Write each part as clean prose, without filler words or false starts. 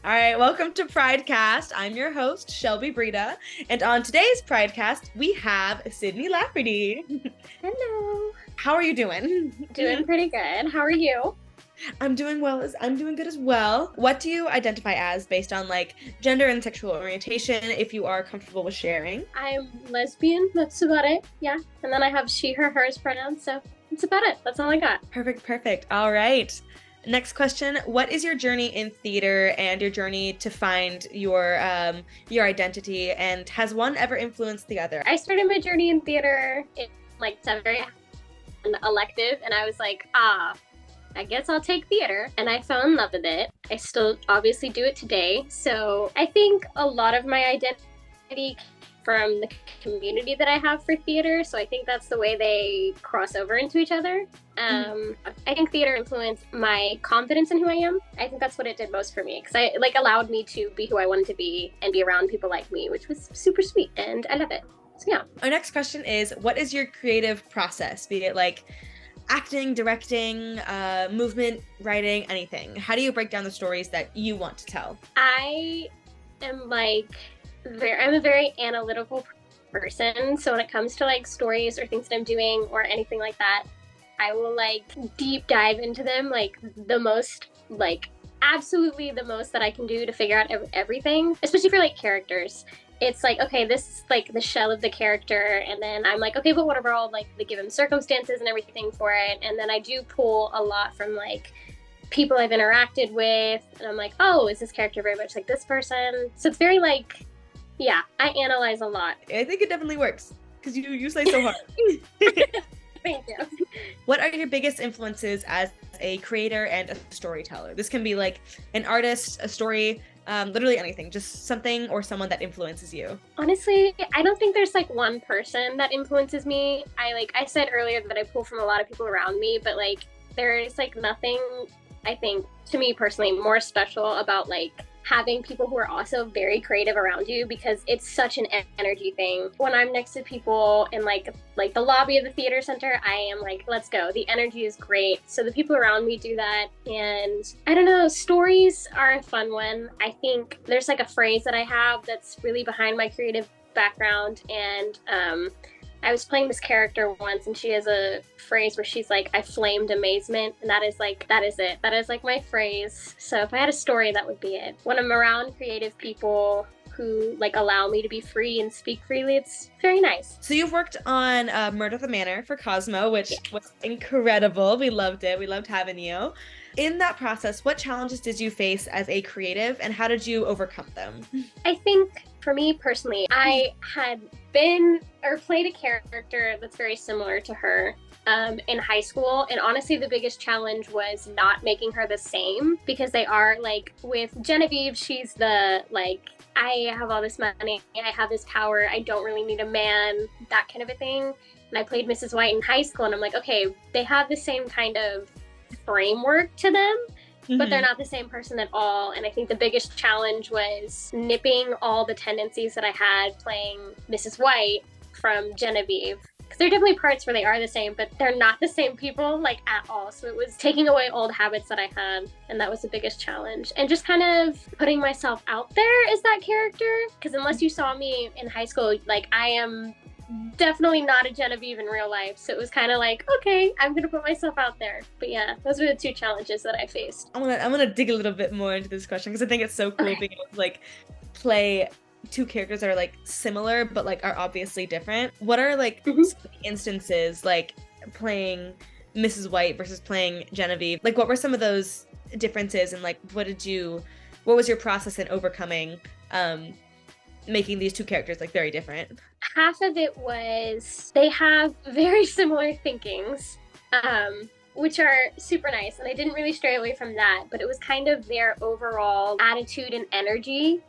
All right, welcome to Pridecast. I'm your host, Shelby Brita, and on today's Pridecast, we have Sydney Lafferty. Hello. How are you doing? Doing pretty good. How are you? I'm doing good as well. What do you identify as based on like gender and sexual orientation, if you are comfortable with sharing? I'm lesbian. That's about it. Yeah. And then I have she, her, hers pronouns. So that's about it. That's all I got. Perfect. All right. Next question. What is your journey in theater and your journey to find your identity, and has one ever influenced the other? I started my journey in theater in like seventh grade, an elective, and I was like, I guess I'll take theater. And I fell in love with it. I still obviously do it today. So I think a lot of my identity from the community that I have for theater. So I think that's the way they cross over into each other. I think theater influenced my confidence in who I am. I think that's what it did most for me because it like allowed me to be who I wanted to be and be around people like me, which was super sweet. And I love it. So yeah. Our next question is, what is your creative process? Be it like acting, directing, movement, writing, anything. How do you break down the stories that you want to tell? I am I'm a very analytical person. So when it comes to like stories or things that I'm doing or anything like that, I will like deep dive into them like the most, like absolutely the most that I can do to figure out everything, especially for like characters. It's like, okay, this is like the shell of the character. And then I'm like, okay, but what are all like the given circumstances and everything for it? And then I do pull a lot from like people I've interacted with. And I'm like, oh, is this character very much like this person? So it's very like, yeah, I analyze a lot. I think it definitely works because you say so hard. Thank you. What are your biggest influences as a creator and a storyteller? This can be like an artist, a story, literally anything, just something or someone that influences you. Honestly, I don't think there's like one person that influences me. I said earlier that I pull from a lot of people around me, but like there is like nothing, I think, to me personally, more special about like having people who are also very creative around you because it's such an energy thing. When I'm next to people in like the lobby of the theater center, I am like, let's go. The energy is great. So the people around me do that. And I don't know, stories are a fun one. I think there's like a phrase that I have that's really behind my creative background. And I was playing this character once and she has a phrase where she's like, I flamed amazement. And that is it. That is like my phrase. So if I had a story, that would be it. When I'm around creative people who like allow me to be free and speak freely, it's very nice. So you've worked on Murder at the Manor for Cosmo, which was incredible. We loved it. We loved having you. In that process, what challenges did you face as a creative and how did you overcome them? I think for me personally, I had been or played a character that's very similar to her in high school. And honestly, the biggest challenge was not making her the same because they are like with Genevieve, she's the like, I have all this money, I have this power, I don't really need a man, that kind of a thing. And I played Mrs. White in high school and I'm like, okay, they have the same kind of framework to them, but they're not the same person at all. And I think the biggest challenge was nipping all the tendencies that I had playing Mrs. White from Genevieve. Because there are definitely parts where they are the same, but they're not the same people, like, at all. So it was taking away old habits that I had, and that was the biggest challenge. And just kind of putting myself out there as that character. Because unless you saw me in high school, like, I am definitely not a Genevieve in real life. So it was kind of like, okay, I'm gonna put myself out there. But yeah, those were the two challenges that I faced. I'm gonna dig a little bit more into this question because I think it's so cool being able to like play two characters that are like similar but like are obviously different. What are like instances like playing Mrs. White versus playing Genevieve? Like what were some of those differences and like what was your process in overcoming making these two characters like very different? Half of it was they have very similar thinkings, which are super nice. And I didn't really stray away from that, but it was kind of their overall attitude and energy.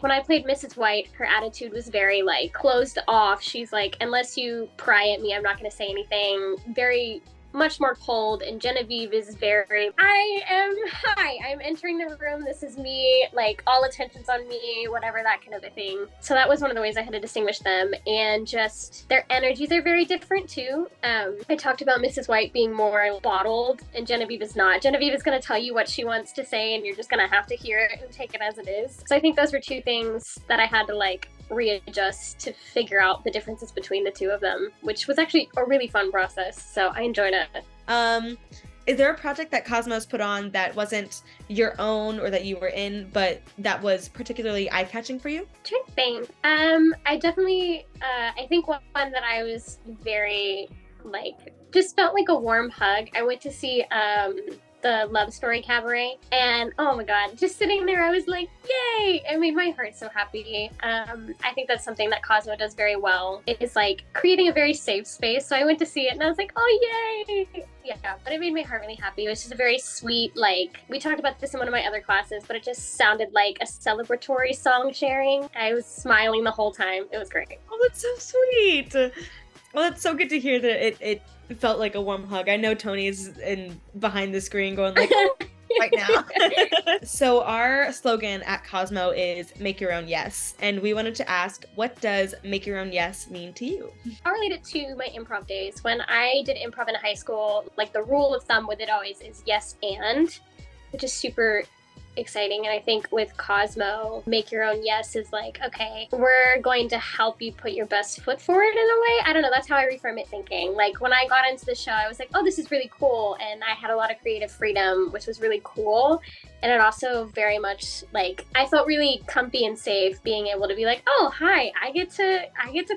When I played Mrs. White, her attitude was very like closed off. She's like, unless you pry at me, I'm not going to say anything. Very much more cold, and Genevieve is very, I'm entering the room, this is me, like all attention's on me, whatever, that kind of a thing. So that was one of the ways I had to distinguish them, and just their energies are very different too. I talked about Mrs. White being more bottled, and Genevieve is not. Genevieve is going to tell you what she wants to say, and you're just going to have to hear it and take it as it is. So I think those were two things that I had to like readjust to figure out the differences between the two of them, which was actually a really fun process. So I enjoyed it. Is there a project that Cosmos put on that wasn't your own or that you were in, but that was particularly eye-catching for you? Trying to think. I definitely, I think one that I was very, like, just felt like a warm hug. I went to see the Love Story Cabaret, and oh my god, just sitting there, I was like, yay! It made my heart so happy. I think that's something that Cosmo does very well. It is like creating a very safe space. So I went to see it and I was like, oh yay! Yeah, but it made my heart really happy. It was just a very sweet, like, we talked about this in one of my other classes, but it just sounded like a celebratory song sharing. I was smiling the whole time. It was great. Oh, that's so sweet. Well, that's so good to hear that it felt like a warm hug. I know Tony's behind the screen going like, oh, right now. So our slogan at Cosmo is make your own yes. And we wanted to ask, what does make your own yes mean to you? I'll relate it to my improv days. When I did improv in high school, like the rule of thumb with it always is yes and, which is super exciting. And I think with Cosmo, make your own yes is like, okay, we're going to help you put your best foot forward in a way. I don't know, that's how I reframe it thinking. Like when I got into the show, I was like, oh, this is really cool. And I had a lot of creative freedom, which was really cool. And it also very much like, I felt really comfy and safe being able to be like, oh, hi, I get to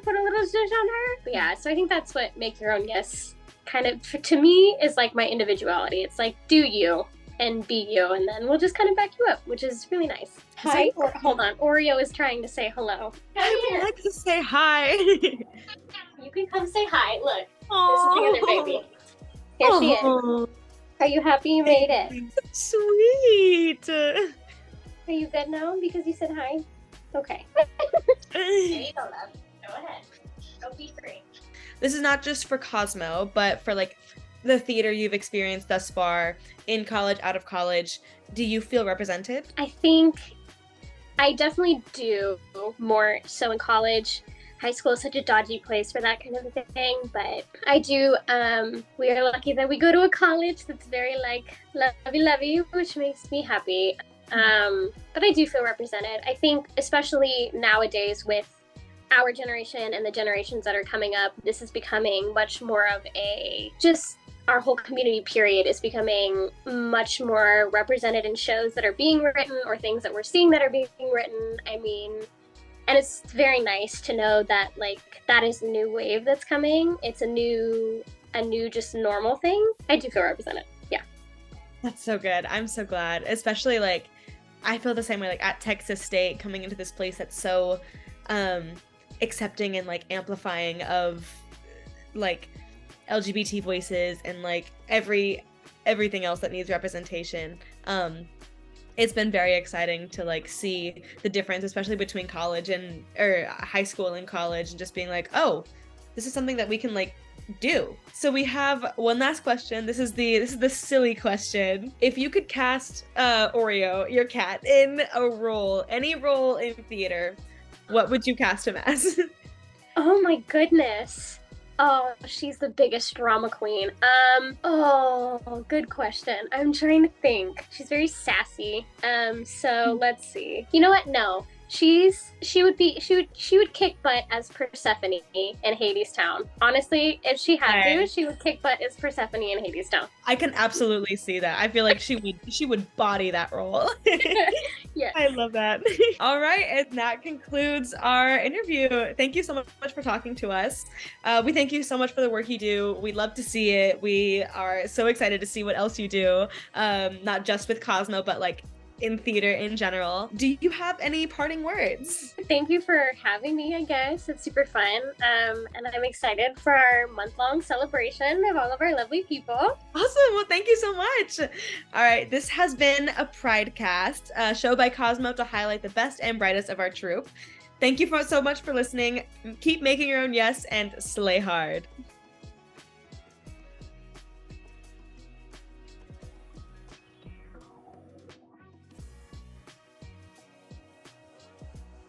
put a little zhuzh on her. But yeah, so I think that's what make your own yes kind of, to me, is like my individuality. It's like, do you and be you, and then we'll just kind of back you up, which is really nice. Hi, hold on. Oreo is trying to say hello. I would like to say hi. You can come say hi. Look, this is the other baby. Here she is. Are you happy you made it? Sweet. Are you good now because you said hi? Okay. There you go, love. Go ahead. Go be free. This is not just for Cosmo, but for like the theater you've experienced thus far, in college, out of college. Do you feel represented? I think I definitely do, more so in college. High school is such a dodgy place for that kind of a thing, but I do, we are lucky that we go to a college that's very like lovey-lovey, which makes me happy. But I do feel represented. I think especially nowadays with our generation and the generations that are coming up, this is becoming much more of a, just our whole community period is becoming much more represented in shows that are being written or things that we're seeing that are being written. I mean, and it's very nice to know that like that is a new wave that's coming. It's a new just normal thing. I do feel represented. Yeah. That's so good. I'm so glad. Especially like I feel the same way like at Texas State, coming into this place that's so accepting and like amplifying of like LGBT voices and like everything else that needs representation. It's been very exciting to like see the difference, especially between college and or high school and college, and just being like, oh, this is something that we can like do. So we have one last question. This is the silly question. If you could cast Oreo, your cat, in a role, any role in theater, what would you cast him as? Oh my goodness. Oh, she's the biggest drama queen. Oh, good question. I'm trying to think. She's very sassy. So let's see. You know what? No. She would kick butt as Persephone in Hades Town. Honestly, if she had to, she would kick butt as Persephone in Hades Town. I can absolutely see that. I feel like she would body that role. Yeah. I love that. All right, and that concludes our interview. Thank you so much for talking to us. We thank you so much for the work you do. We love to see it. We are so excited to see what else you do, not just with Cosmo, but like in theater in general. Do you have any parting words? Thank you for having me, I guess. It's super fun. And I'm excited for our month-long celebration of all of our lovely people. Awesome. Well, thank you so much. All right. This has been a Pridecast, a show by Cosmo to highlight the best and brightest of our troupe. Thank you so much for listening. Keep making your own yes and slay hard.